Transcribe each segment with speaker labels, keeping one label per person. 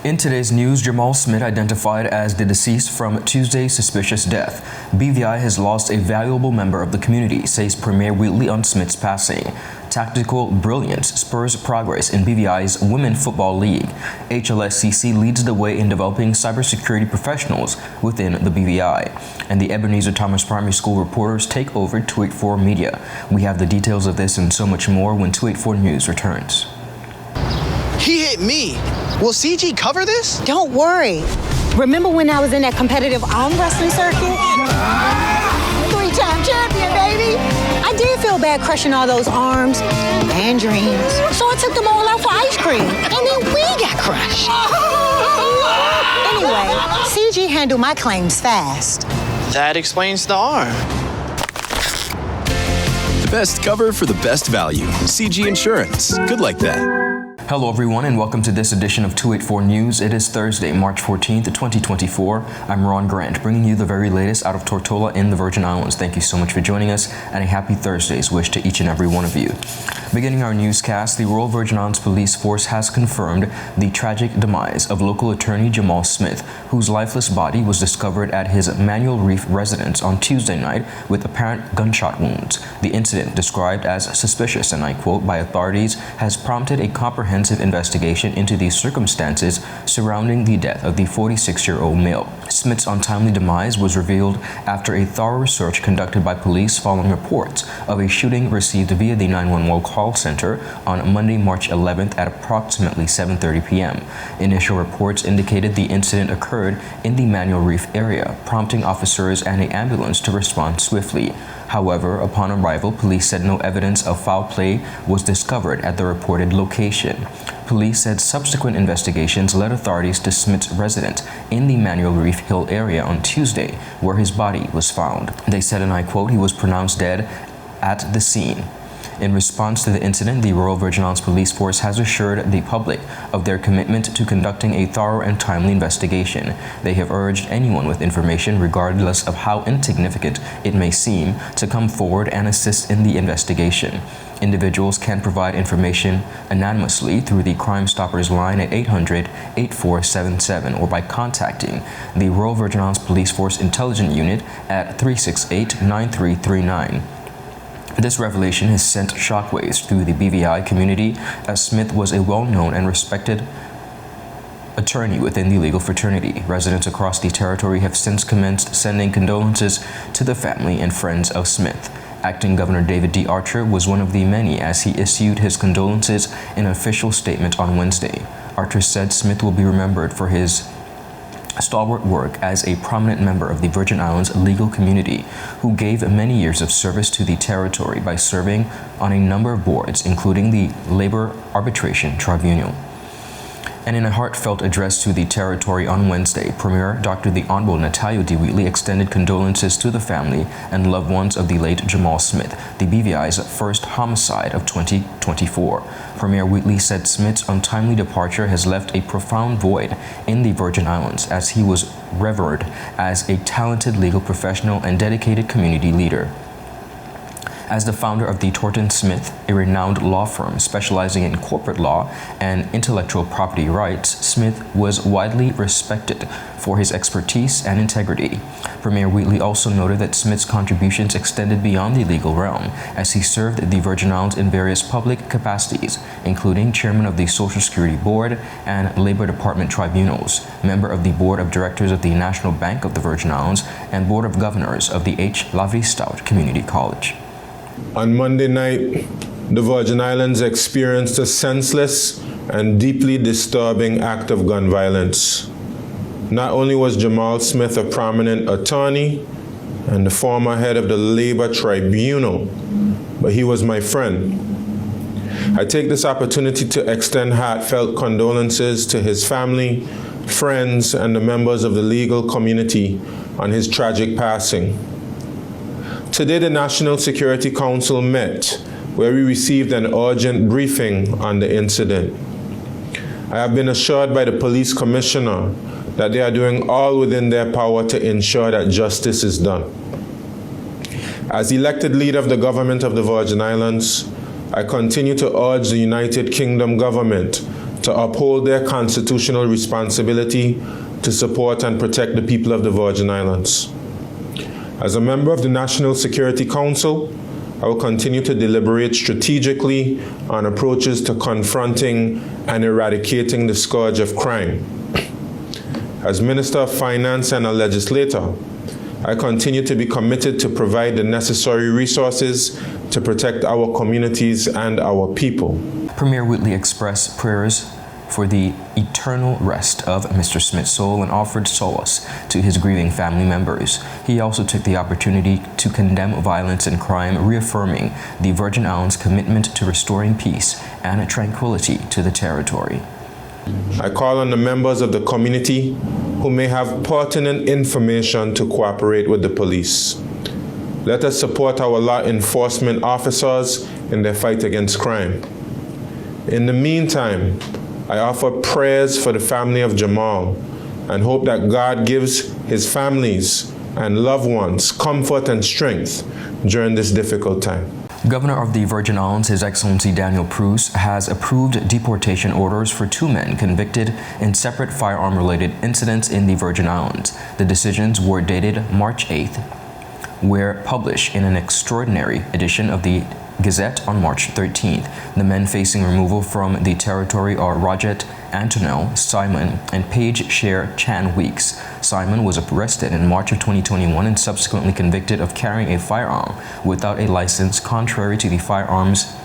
Speaker 1: In today's news, Jamal Smith identified as the deceased from Tuesday's suspicious death. BVI has lost a valuable member of the community, says Premier Wheatley on Smith's passing. Tactical brilliance spurs progress in BVI's Women Football League. HLSCC leads the way in developing cybersecurity professionals within the BVI. And the Ebenezer Thomas Primary School reporters take over 284 Media. We have the details of this and so much more when 284 News returns.
Speaker 2: He hit me. Will CG cover this?
Speaker 3: Don't worry. Remember when I was in that competitive arm wrestling circuit? 3-time champion, baby. I did feel bad crushing all those arms and dreams. So I took them all out for ice cream. And then we got crushed. Anyway, CG handled my claims fast.
Speaker 2: That explains the arm.
Speaker 4: The best cover for the best value. CG Insurance. Good like that.
Speaker 1: Hello everyone and welcome to this edition of 284 News. It is Thursday, March 14th, 2024. I'm Ron Grant, bringing you the very latest out of Tortola in the Virgin Islands. Thank you so much for joining us and a happy Thursday's wish to each and every one of you. Beginning our newscast, the Royal Virgin Islands Police Force has confirmed the tragic demise of local attorney Jamal Smith, whose lifeless body was discovered at his Manual Reef residence on Tuesday night with apparent gunshot wounds. The incident, described as suspicious, and I quote, by authorities, has prompted a comprehensive investigation into the circumstances surrounding the death of the 46-year-old male. Smith's untimely demise was revealed after a thorough search conducted by police following reports of a shooting received via the 911 call center on Monday, March 11th at approximately 7:30 p.m. Initial reports indicated the incident occurred in the Manual Reef area, prompting officers and an ambulance to respond swiftly. However, upon arrival, police said no evidence of foul play was discovered at the reported location. Police said subsequent investigations led authorities to Smith's residence in the Manual Reef Hill area on Tuesday, where his body was found. They said, and I quote, he was pronounced dead at the scene. In response to the incident, the Royal Virgin Islands Police Force has assured the public of their commitment to conducting a thorough and timely investigation. They have urged anyone with information, regardless of how insignificant it may seem, to come forward and assist in the investigation. Individuals can provide information anonymously through the Crime Stoppers line at 800-8477 or by contacting the Royal Virgin Islands Police Force Intelligence Unit at 368-9339. This revelation has sent shockwaves through the BVI community, as Smith was a well-known and respected attorney within the legal fraternity. Residents across the territory have since commenced sending condolences to the family and friends of Smith. Acting Governor David D. Archer was one of the many as he issued his condolences in an official statement on Wednesday. Archer said Smith will be remembered for his stalwart work as a prominent member of the Virgin Islands legal community who gave many years of service to the territory by serving on a number of boards, including the Labor Arbitration Tribunal. And in a heartfelt address to the territory on Wednesday, Premier Dr. the Honorable Natalia D. Wheatley extended condolences to the family and loved ones of the late Jamal Smith, the BVI's first homicide of 2024. Premier Wheatley said Smith's untimely departure has left a profound void in the Virgin Islands, as he was revered as a talented legal professional and dedicated community leader. As the founder of the Thornton Smith, a renowned law firm specializing in corporate law and intellectual property rights, Smith was widely respected for his expertise and integrity. Premier Wheatley also noted that Smith's contributions extended beyond the legal realm, as he served the Virgin Islands in various public capacities, including chairman of the Social Security Board and Labor Department tribunals, member of the Board of Directors of the National Bank of the Virgin Islands, and Board of Governors of the H. Lavie Stout Community College.
Speaker 5: On Monday night, the Virgin Islands experienced a senseless and deeply disturbing act of gun violence. Not only was Jamal Smith a prominent attorney and the former head of the Labor Tribunal, but he was my friend. I take this opportunity to extend heartfelt condolences to his family, friends, and the members of the legal community on his tragic passing. Today, the National Security Council met, where we received an urgent briefing on the incident. I have been assured by the police commissioner that they are doing all within their power to ensure that justice is done. As elected leader of the government of the Virgin Islands, I continue to urge the United Kingdom government to to uphold their constitutional responsibility to support and protect the people of the Virgin Islands. As a member of the National Security Council, I will continue to deliberate strategically on approaches to confronting and eradicating the scourge of crime. As Minister of Finance and a legislator, I continue to be committed to provide the necessary resources to protect our communities and our people.
Speaker 1: Premier Whitley expressed prayers for the eternal rest of Mr. Smith's soul and offered solace to his grieving family members. He also took the opportunity to condemn violence and crime, reaffirming the Virgin Islands' commitment to restoring peace and tranquility to the territory.
Speaker 5: I call on the members of the community who may have pertinent information to cooperate with the police. Let us support our law enforcement officers in their fight against crime. In the meantime, I offer prayers for the family of Jamal and hope that God gives his families and loved ones comfort and strength during this difficult time.
Speaker 1: Governor of the Virgin Islands, His Excellency Daniel Pruce, has approved deportation orders for 2 men convicted in separate firearm-related incidents in the Virgin Islands. The decisions were dated March 8th, were published in an extraordinary edition of the Gazette on March 13th. The men facing removal from the territory are Roget Antonel Simon and Paige Sher Chan Weeks. Simon was arrested in March of 2021 and subsequently convicted of carrying a firearm without a license contrary to the Firearms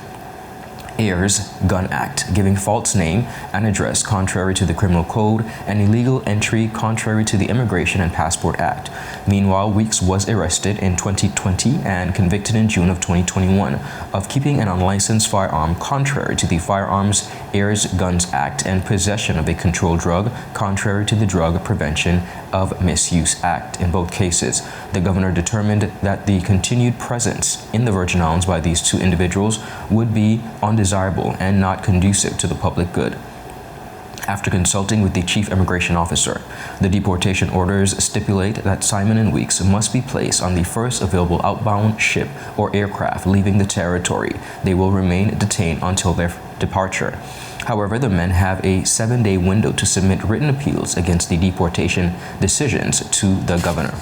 Speaker 1: Heirs Gun Act, giving false name and address contrary to the Criminal Code, and illegal entry contrary to the Immigration and Passport Act. Meanwhile, Weeks was arrested in 2020 and convicted in June of 2021 of keeping an unlicensed firearm contrary to the Firearms Heirs Guns Act and possession of a controlled drug contrary to the Drug Prevention of Misuse Act. In both cases, the governor determined that the continued presence in the Virgin Islands by these 2 individuals would be undesirable and not conducive to the public good. After consulting with the Chief Immigration Officer, the deportation orders stipulate that Simon and Weeks must be placed on the first available outbound ship or aircraft leaving the territory. They will remain detained until their departure. However, the men have a 7-day window to submit written appeals against the deportation decisions to the governor.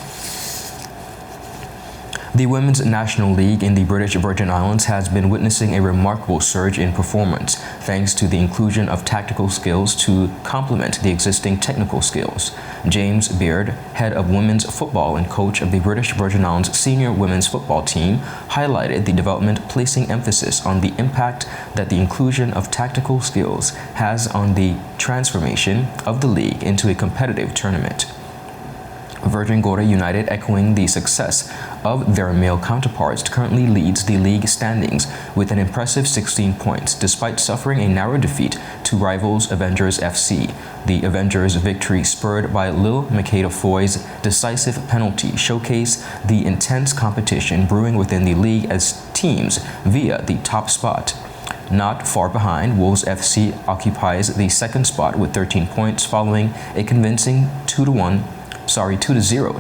Speaker 1: The Women's National League in the British Virgin Islands has been witnessing a remarkable surge in performance thanks to the inclusion of tactical skills to complement the existing technical skills. James Beard, head of women's football and coach of the British Virgin Islands senior women's football team, highlighted the development, placing emphasis on the impact that the inclusion of tactical skills has on the transformation of the league into a competitive tournament. Virgin Gorda United, echoing the success of their male counterparts, currently leads the league standings with an impressive 16 points, despite suffering a narrow defeat to rivals Avengers FC. The Avengers' victory, spurred by Lil Makeda Foy's decisive penalty, showcased the intense competition brewing within the league as teams via the top spot. Not far behind, Wolves FC occupies the second spot with 13 points following a convincing 2-0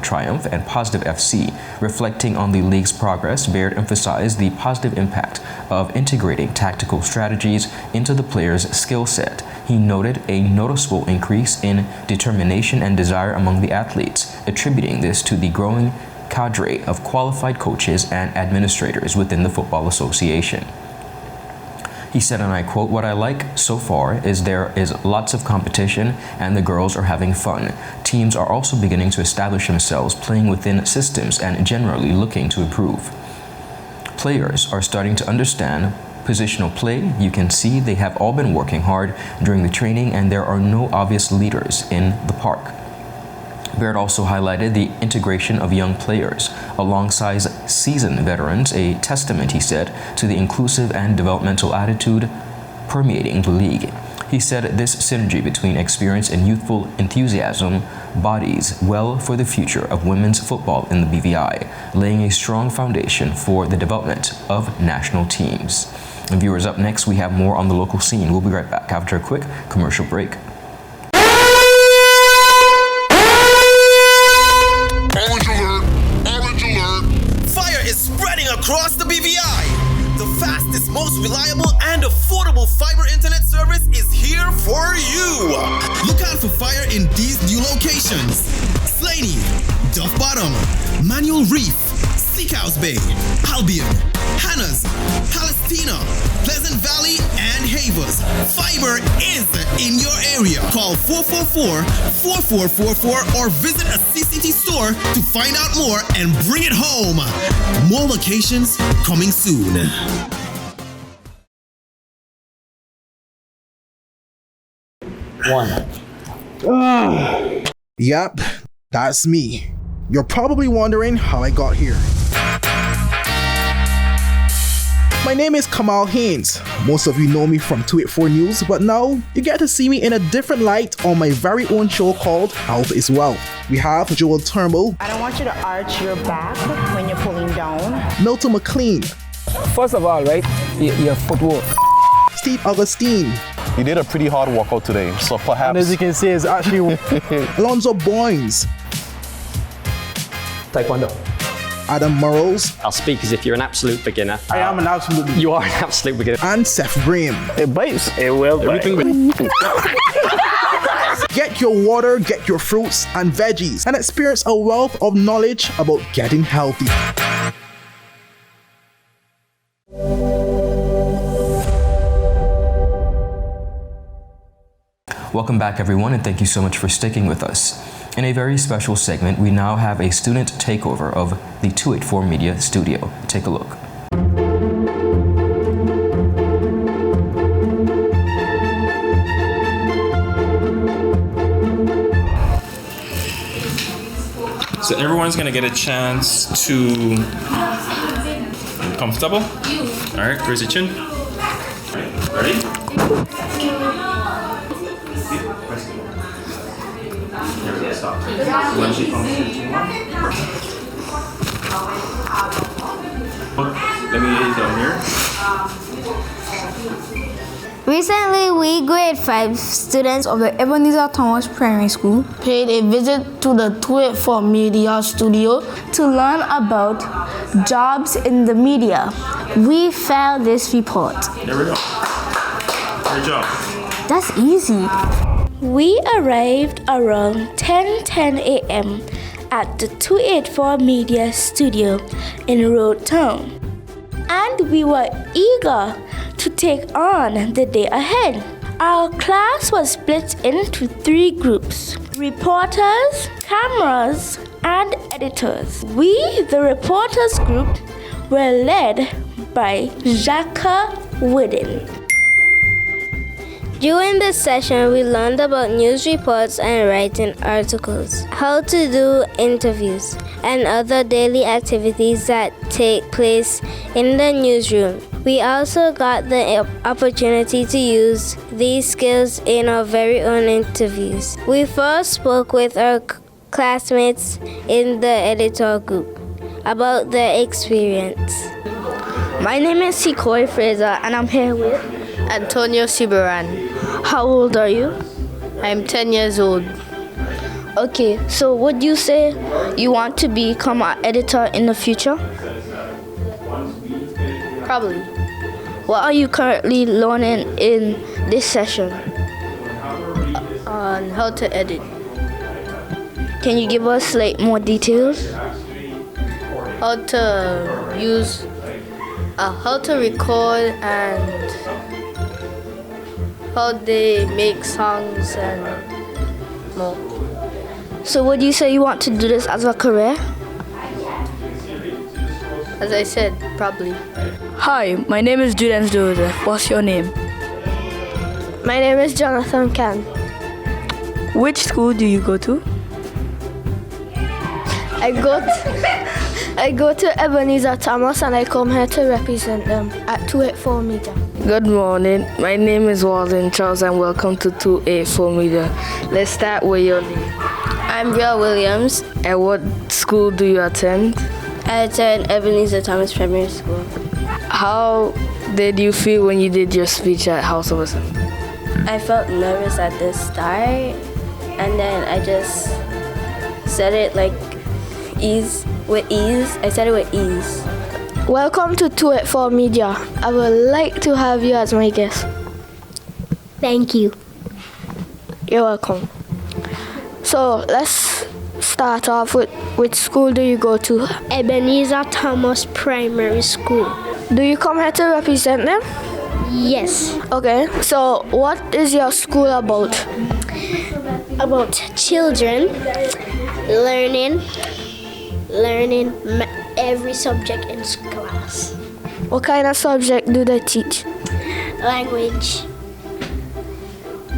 Speaker 1: triumph, and Positive FC. Reflecting on the league's progress, Baird emphasized the positive impact of integrating tactical strategies into the players' skill set. He noted a noticeable increase in determination and desire among the athletes, attributing this to the growing cadre of qualified coaches and administrators within the Football Association. He said, and I quote, "What I like so far is there is lots of competition and the girls are having fun. Teams are also beginning to establish themselves, playing within systems and generally looking to improve. Players are starting to understand positional play. You can see they have all been working hard during the training and there are no obvious leaders in the park." Baird also highlighted the integration of young players alongside seasoned veterans, a testament, he said, to the inclusive and developmental attitude permeating the league. He said this synergy between experience and youthful enthusiasm bodies well for the future of women's football in the BVI, laying a strong foundation for the development of national teams. And viewers, up next, we have more on the local scene. We'll be right back after a quick commercial break.
Speaker 6: Across the BVI, the fastest, most reliable, and affordable fiber internet service service is here for you. Look out for fire in these new locations: Slaney, Duff Bottom, Manual Reef, Seacows Bay, Albion, Hannah's, Palestina, Pleasant Valley, and Havers. Fiber is in your area. Call 444-4444 or visit a CCT store to find out more and bring it home. More locations coming soon.
Speaker 2: Yep, that's me. You're probably wondering how I got here. My name is Kamal Haynes. Most of you know me from 284 News, but now you get to see me in a different light on my very own show called Health is Wealth. We have Joel Turnbull.
Speaker 7: I don't want you to arch your back when you're pulling down.
Speaker 2: Milton McLean.
Speaker 8: First of all, right, your footwork.
Speaker 2: Steve Augustine.
Speaker 9: You did a pretty hard workout today, so perhaps...
Speaker 8: And as you can see, it's actually...
Speaker 2: Alonzo Boynes.
Speaker 8: Taekwondo.
Speaker 2: Adam Murrows.
Speaker 10: I'll speak as if you're an absolute beginner.
Speaker 8: I am an absolute beginner.
Speaker 10: You are an absolute beginner.
Speaker 2: And Seth Brame.
Speaker 8: It bites. It will bite.
Speaker 2: Get your water, get your fruits and veggies, and experience a wealth of knowledge about getting healthy.
Speaker 1: Welcome back, everyone, and thank you so much for sticking with us. In a very special segment, we now have a student takeover of the 284 Media Studio. Take a look.
Speaker 11: So everyone's gonna get a chance to get comfortable. All right, raise your chin. All right, ready? Stop. When she comes to 2-1. Let me get it down here.
Speaker 12: Recently, we grade 5 students of the Ebenezer Thomas Primary School paid a visit to the 284 Media Studio to learn about jobs in the media. We filed this report.
Speaker 11: There we go. Great job.
Speaker 12: That's easy. We arrived around 10:10 a.m. at the 284 Media Studio in Road Town, and we were eager to take on the day ahead. Our class was split into 3 groups: reporters, cameras, and editors. We, the reporters group, were led by Jacques Wooden.
Speaker 13: During this session, we learned about news reports and writing articles, how to do interviews, and other daily activities that take place in the newsroom. We also got the opportunity to use these skills in our very own interviews. We first spoke with our classmates in the editor group about their experience.
Speaker 12: My name is Sequoia Fraser, and I'm here with
Speaker 14: Antonio Siberan.
Speaker 12: How old are you?
Speaker 14: I'm 10 years old.
Speaker 12: Okay, so would you say you want to become an editor in the future?
Speaker 14: Probably.
Speaker 12: What are you currently learning in this session?
Speaker 14: On how to edit.
Speaker 12: Can you give us more details?
Speaker 14: How to use, how to record and how they make songs and more.
Speaker 12: So would you say you want to do this as a career?
Speaker 14: As I said, probably.
Speaker 12: Hi, my name is Julian Joseph. What's your name?
Speaker 13: My name is Jonathan Can.
Speaker 12: Which school do you go to?
Speaker 13: I go to Ebenezer Thomas and I come here to represent them at 284 Media.
Speaker 15: Good morning. My name is Walden Charles and welcome to 284 Media. Let's start with your name.
Speaker 13: I'm Bria Williams.
Speaker 15: And what school do you attend?
Speaker 13: I attend Ebenezer Thomas Primary School.
Speaker 15: How did you feel when you did your speech at House of Assembly?
Speaker 13: I felt nervous at the start and then I just said it with ease. I said it with ease.
Speaker 12: Welcome to 284 Media. I would like to have you as my guest.
Speaker 13: Thank you.
Speaker 16: You're welcome. So let's start off with which school do you go to?
Speaker 13: Ebenezer Thomas Primary School.
Speaker 16: Do you come here to represent them?
Speaker 13: Yes.
Speaker 16: Okay, so what is your school about?
Speaker 13: About children learning every subject in class.
Speaker 16: What kind of subject do they teach?
Speaker 13: Language.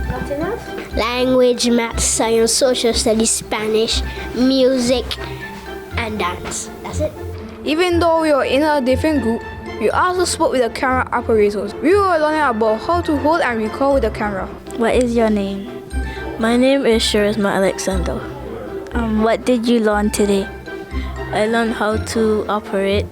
Speaker 13: Nothing else? Language, math, science, social studies, Spanish, music, and dance. That's it.
Speaker 15: Even though we were in a different group, we also spoke with the camera operators. We were learning about how to hold and record with the camera.
Speaker 12: What is your name?
Speaker 17: My name is Shurisma Alexander.
Speaker 12: What did you learn today?
Speaker 17: I learned how to operate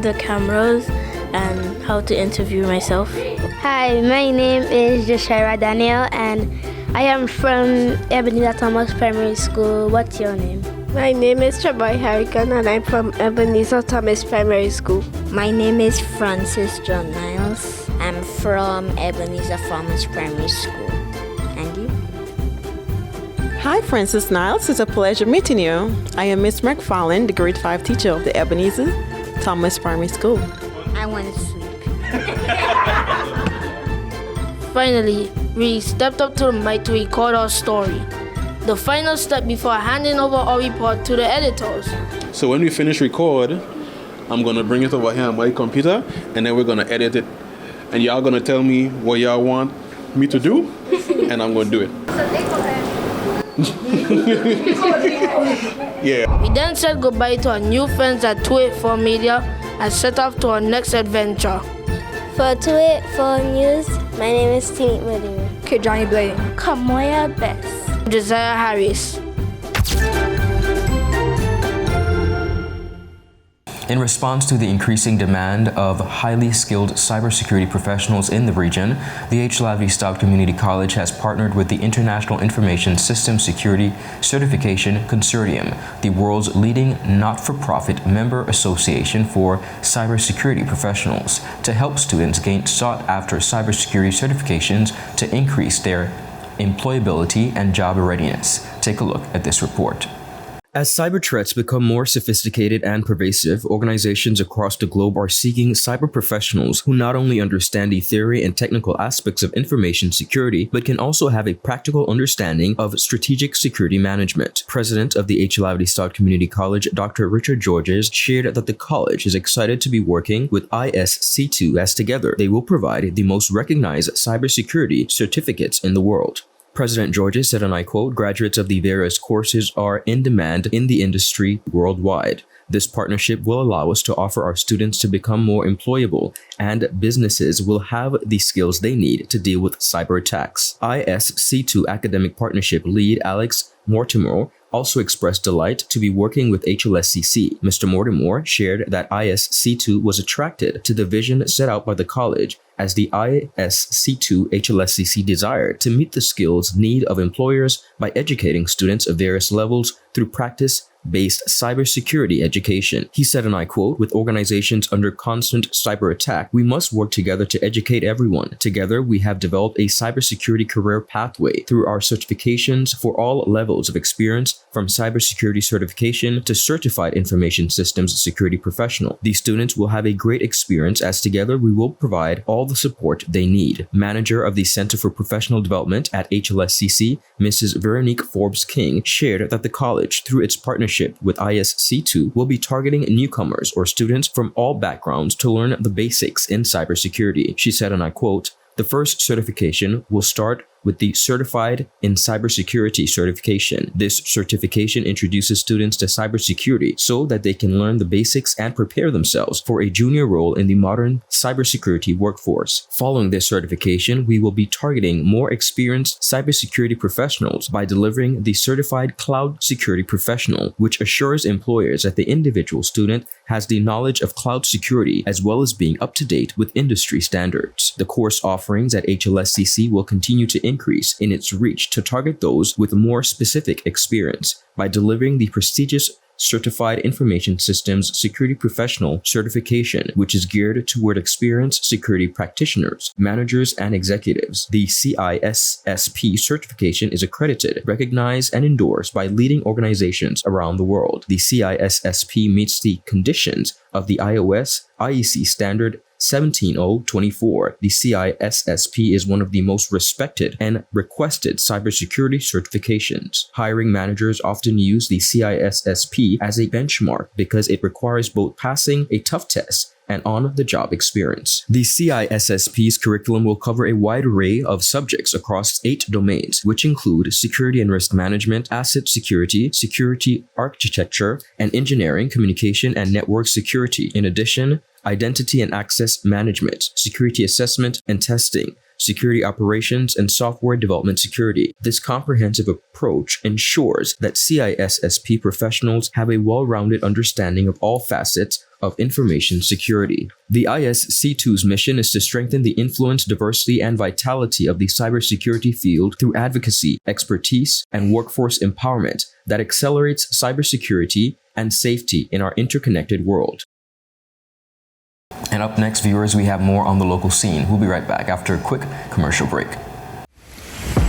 Speaker 17: the cameras and how to interview myself.
Speaker 13: Hi, my name is Joshua Daniel and I am from Ebenezer Thomas Primary School. What's your name?
Speaker 18: My name is Chaboy Harrigan and I'm from Ebenezer Thomas Primary School.
Speaker 19: My name is Francis John Niles. I'm from Ebenezer Thomas Primary School. And you?
Speaker 20: Hi, Francis Niles. It's a pleasure meeting you. I am Miss McFarlane, the grade 5 teacher of the Ebenezer Thomas Primary School.
Speaker 19: I want to sleep.
Speaker 15: Finally, we stepped up to the mic to record our story. The final step before handing over our report to the editors.
Speaker 21: So when we finish record, I'm gonna bring it over here on my computer and then we're gonna edit it. And y'all gonna tell me what y'all want me to do and I'm gonna do it. Yeah.
Speaker 15: We then said goodbye to our new friends at 284 Media and set off to our next adventure.
Speaker 13: For 284 News, my name is Timmy Madeira.
Speaker 15: Johnny Blade.
Speaker 12: Kamoya Best.
Speaker 15: Josiah Harris.
Speaker 1: In response to the increasing demand of highly skilled cybersecurity professionals in the region, the HLSCC Community College has partnered with the International Information Systems Security Certification Consortium, the world's leading not-for-profit member association for cybersecurity professionals, to help students gain sought-after cybersecurity certifications to increase their employability and job readiness. Take a look at this report. As cyber threats become more sophisticated and pervasive, organizations across the globe are seeking cyber professionals who not only understand the theory and technical aspects of information security, but can also have a practical understanding of strategic security management. President of the HLSCC Community College, Dr. Richard Georges, shared that the college is excited to be working with ISC2 as together they will provide the most recognized cybersecurity certificates in the world. President Georges said, and I quote, "Graduates of the various courses are in demand in the industry worldwide. This partnership will allow us to offer our students to become more employable, and businesses will have the skills they need to deal with cyber attacks." ISC2 Academic Partnership lead Alex Mortimer also expressed delight to be working with HLSCC. Mr. Mortimer shared that ISC2 was attracted to the vision set out by the college, as the ISC2 HLSCC desired to meet the skills need of employers by educating students of various levels through practice-based cybersecurity education. He said, and I quote, "With organizations under constant cyber attack, we must work together to educate everyone. Together, we have developed a cybersecurity career pathway through our certifications for all levels of experience, from cybersecurity certification to certified information systems security professional. These students will have a great experience, as together we will provide all the support they need." Manager of the Center for Professional Development at HLSCC, Mrs. Veronique Forbes King, shared that the college, through its partnership with ISC2, will be targeting newcomers or students from all backgrounds to learn the basics in cybersecurity. She said, and I quote, "The first certification will start with the Certified in Cybersecurity certification. This certification introduces students to cybersecurity so that they can learn the basics and prepare themselves for a junior role in the modern cybersecurity workforce. Following this certification, we will be targeting more experienced cybersecurity professionals by delivering the Certified Cloud Security Professional, which assures employers that the individual student has the knowledge of cloud security as well as being up to date with industry standards. The course offerings at HLSCC will continue to increase in its reach to target those with more specific experience by delivering the prestigious Certified Information Systems Security Professional certification, which is geared toward experienced security practitioners, managers, and executives. The CISSP certification is accredited, recognized, and endorsed by leading organizations around the world. The CISSP meets the conditions of the iOS IEC standard 17024. The CISSP is one of the most respected and requested cybersecurity certifications. Hiring managers often use the CISSP as a benchmark because it requires both passing a tough test and on-the-job experience. The CISSP's curriculum will cover a wide array of subjects across 8 domains, which include security and risk management, asset security, security architecture, and engineering, communication, and network security. In addition, identity and access management, security assessment and testing, security operations, and software development security. This comprehensive approach ensures that CISSP professionals have a well-rounded understanding of all facets of information security. The ISC2's mission is to strengthen the influence, diversity, and vitality of the cybersecurity field through advocacy, expertise, and workforce empowerment that accelerates cybersecurity and safety in our interconnected world. And up next, viewers, we have more on the local scene. We'll be right back after a quick commercial break.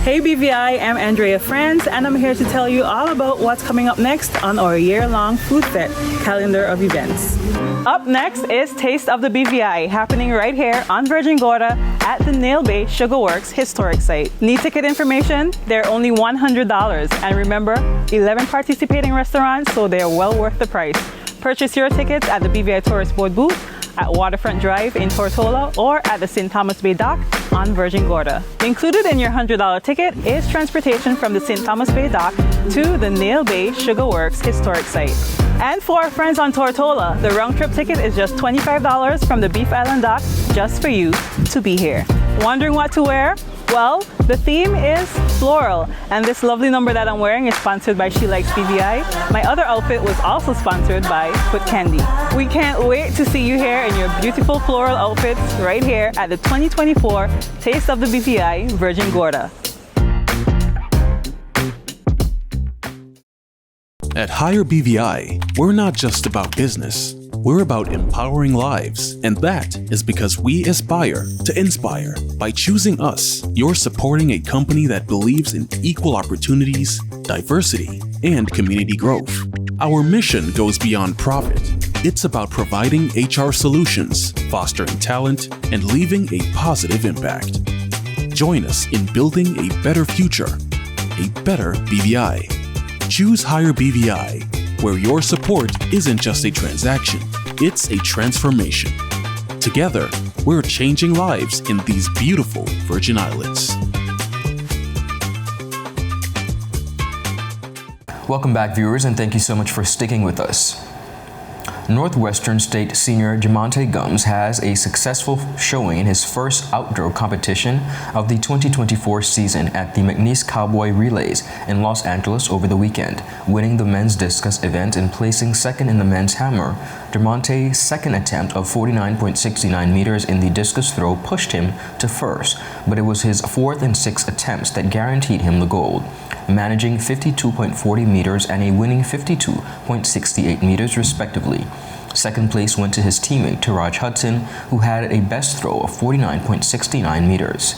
Speaker 3: Hey BVI, I'm Andrea Franz, and I'm here to tell you all about what's coming up next on our year-long Food Fest calendar of events. Up next is Taste of the BVI, happening right here on Virgin Gorda at the Nail Bay Sugar Works historic site. Need ticket information? They're only $100. And remember, 11 participating restaurants, so they're well worth the price. Purchase your tickets at the BVI Tourist Board booth at Waterfront Drive in Tortola or at the St. Thomas Bay Dock on Virgin Gorda. Included in your $100 ticket is transportation from the St. Thomas Bay Dock to the Nail Bay Sugar Works historic site. And for our friends on Tortola, the round-trip ticket is just $25 from the Beef Island Dock just for you to be here. Wondering what to wear? Well, the theme is floral, and this lovely number that I'm wearing is sponsored by She Likes BVI. My other outfit was also sponsored by Foot Candy. We can't wait to see you here in your beautiful floral outfits right here at the 2024 Taste of the BVI Virgin Gorda.
Speaker 22: At Higher BVI, we're not just about business. We're about empowering lives, and that is because we aspire to inspire. By choosing us, you're supporting a company that believes in equal opportunities, diversity, and community growth. Our mission goes beyond profit. It's about providing HR solutions, fostering talent, and leaving a positive impact. Join us in building a better future, a better BVI. Choose Higher BVI, where your support isn't just a transaction, it's a transformation. Together, we're changing lives in these beautiful Virgin Islands.
Speaker 1: Welcome back, viewers, and thank you so much for sticking with us. Northwestern State senior JAMALTE Gums has a successful showing in his first outdoor competition of the 2024 season at the MCNEESE COWBOY Relays in Los Angeles over the weekend, winning the men's discus event and placing second in the men's hammer. JAMALTE's second attempt of 49.69 meters in the discus throw pushed him to first, but it was his fourth and sixth attempts that guaranteed him the gold, managing 52.40 meters and a winning 52.68 meters respectively. Second place went to his teammate Taraj Hudson, who had a best throw of 49.69 meters.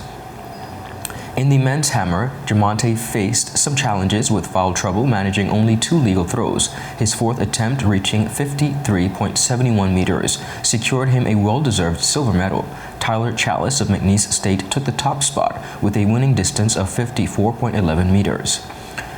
Speaker 1: In the men's hammer, JAMALTE faced some challenges with foul trouble, managing only 2 legal throws. His fourth attempt, reaching 53.71 meters, secured him a well-deserved silver medal. Tyler Chalice of MCNEESE State took the top spot with a winning distance of 54.11 meters.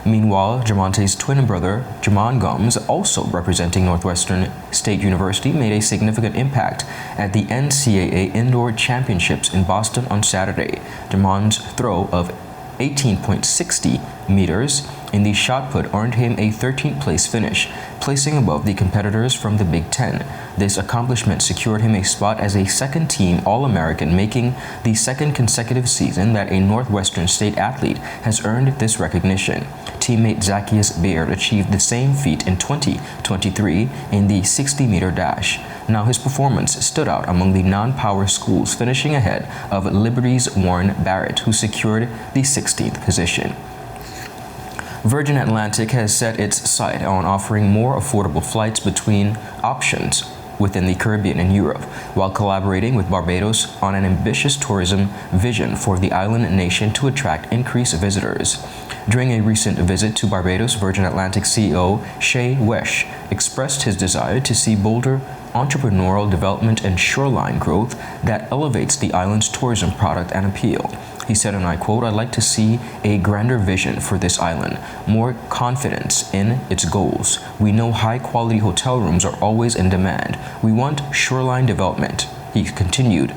Speaker 1: Meanwhile, JAMALTE's twin brother, Jamon Gums, also representing Northwestern State University, made a significant impact at the NCAA Indoor Championships in Boston on Saturday. Jamon's throw of 18.60 meters in the shot put earned him a 13th place finish, placing above the competitors from the Big Ten. This accomplishment secured him a spot as a second-team All-American, making the second consecutive season that a Northwestern State athlete has earned this recognition. Teammate Zacchaeus Baird achieved the same feat in 2023 in the 60-meter dash. Now his performance stood out among the non-power schools, finishing ahead of Liberty's Warren Barrett, who secured the 16th position. Virgin Atlantic has set its sight on offering more affordable flights between options within the Caribbean and Europe, while collaborating with Barbados on an ambitious tourism vision for the island nation to attract increased visitors. During a recent visit to Barbados, Virgin Atlantic CEO Shay Wesh expressed his desire to see bolder entrepreneurial development and shoreline growth that elevates the island's tourism product and appeal. He said, and I quote, "I'd like to see a grander vision for this island, more confidence in its goals. We know high-quality hotel rooms are always in demand. We want shoreline development," he continued.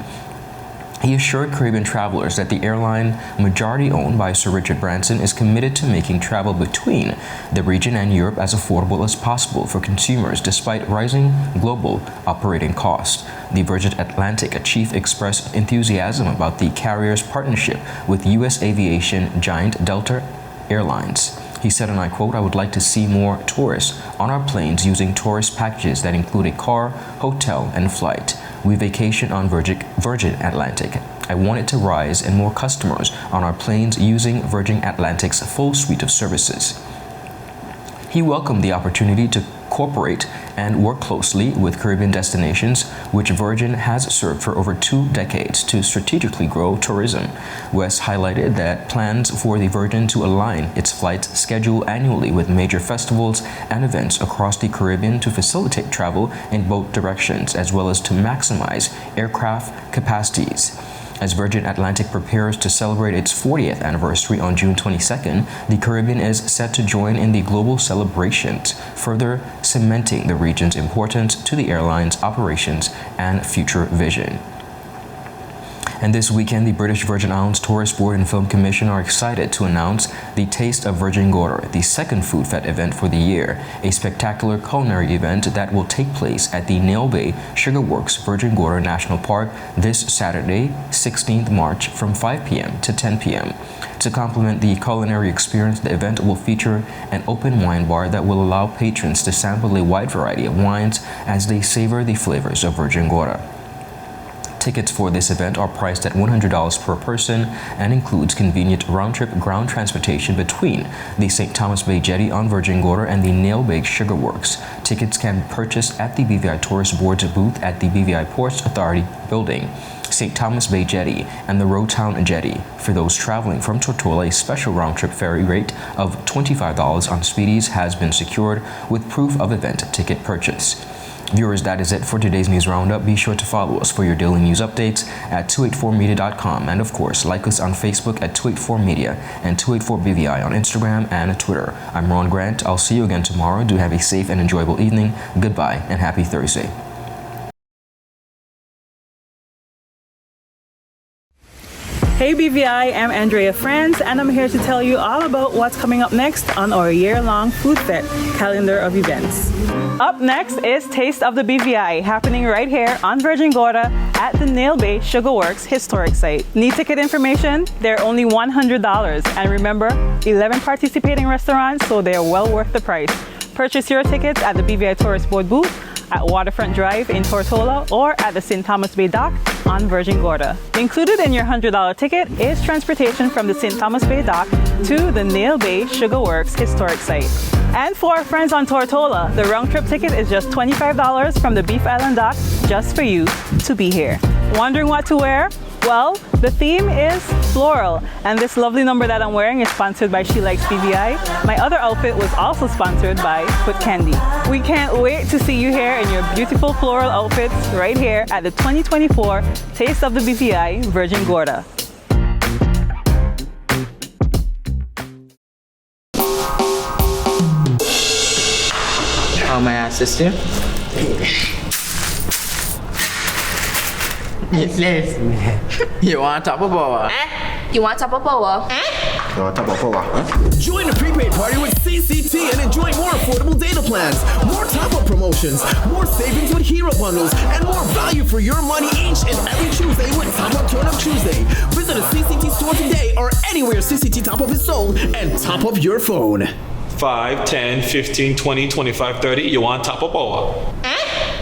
Speaker 1: He assured Caribbean travelers that the airline, majority owned by Sir Richard Branson, is committed to making travel between the region and Europe as affordable as possible for consumers despite rising global operating costs. The Virgin Atlantic chief expressed enthusiasm about the carrier's partnership with U.S. aviation giant Delta Airlines. He said, and I quote, "I would like to see more tourists on our planes using tourist packages that include a car, hotel, and flight. We vacation on Virgin Atlantic. I want it to rise and more customers on our planes using Virgin Atlantic's full suite of services." He welcomed the opportunity to cooperate and work closely with Caribbean destinations, which Virgin has served for over 2 decades, to strategically grow tourism. West highlighted that plans for the Virgin to align its flights schedule annually with major festivals and events across the Caribbean to facilitate travel in both directions, as well as to maximize aircraft capacities. As Virgin Atlantic prepares to celebrate its 40th anniversary on June 22nd, the Caribbean is set to join in the global celebrations, further cementing the region's importance to the airline's operations and future vision. And this weekend, the British Virgin Islands Tourist Board and Film Commission are excited to announce the Taste of Virgin Gorda, the second food fest event for the year, a spectacular culinary event that will take place at the Nail Bay Sugar Works Virgin Gorda National Park this Saturday, 16th March, from 5 p.m. to 10 p.m. To complement the culinary experience, the event will feature an open wine bar that will allow patrons to sample a wide variety of wines as they savor the flavors of Virgin Gorda. Tickets for this event are priced at $100 per person and includes convenient round-trip ground transportation between the St. Thomas Bay Jetty on Virgin Gorda and the Nail Bay Sugar Works. Tickets can be purchased at the BVI Tourist Board's booth at the BVI Ports Authority Building, St. Thomas Bay Jetty, and the Rowtown Jetty. For those traveling from Tortola, a special round-trip ferry rate of $25 on Speedies has been secured with proof of event ticket purchase. Viewers, that is it for today's news roundup. Be sure to follow us for your daily news updates at 284media.com, and of course, like us on Facebook at 284media and 284BVI on Instagram and Twitter. I'm Ron Grant. I'll see you again tomorrow. Do have a safe and enjoyable evening. Goodbye and happy Thursday.
Speaker 3: Hey BVI, I'm Andrea Friends, and I'm here to tell you all about what's coming up next on our year-long Food Fest calendar of events. Up next is Taste of the BVI, happening right here on Virgin Gorda at the Nail Bay Sugar Works historic site. Need ticket information? They're only $100. And remember, 11 participating restaurants, so they're well worth the price. Purchase your tickets at the BVI Tourist Board booth, at Waterfront Drive in Tortola, or at the St. Thomas Bay Dock on Virgin Gorda. Included in your $100 ticket is transportation from the St. Thomas Bay Dock to the Nail Bay Sugar Works historic site. And for our friends on Tortola, the round-trip ticket is just $25 from the Beef Island Dock, just for you to be here. Wondering what to wear? Well, the theme is floral, and this lovely number that I'm wearing is sponsored by She Likes BVI. My other outfit was also sponsored by Foot Candy. We can't wait to see you here in your beautiful floral outfits right here at the 2024 Taste of the BVI Virgin Gorda.
Speaker 4: How may I assist you? Yes. You want top of power?
Speaker 5: You want top of power?
Speaker 4: You want top of power?
Speaker 6: Join the prepaid party with CCT and enjoy more affordable data plans, more top-up promotions, more savings with hero bundles, and more value for your money each and every Tuesday with Top Up Turn Up Tuesday. Visit a CCT store today or anywhere CCT Top Up is sold and top up your phone.
Speaker 11: 5, 10, 15, 20, 25, 30. You want top of power?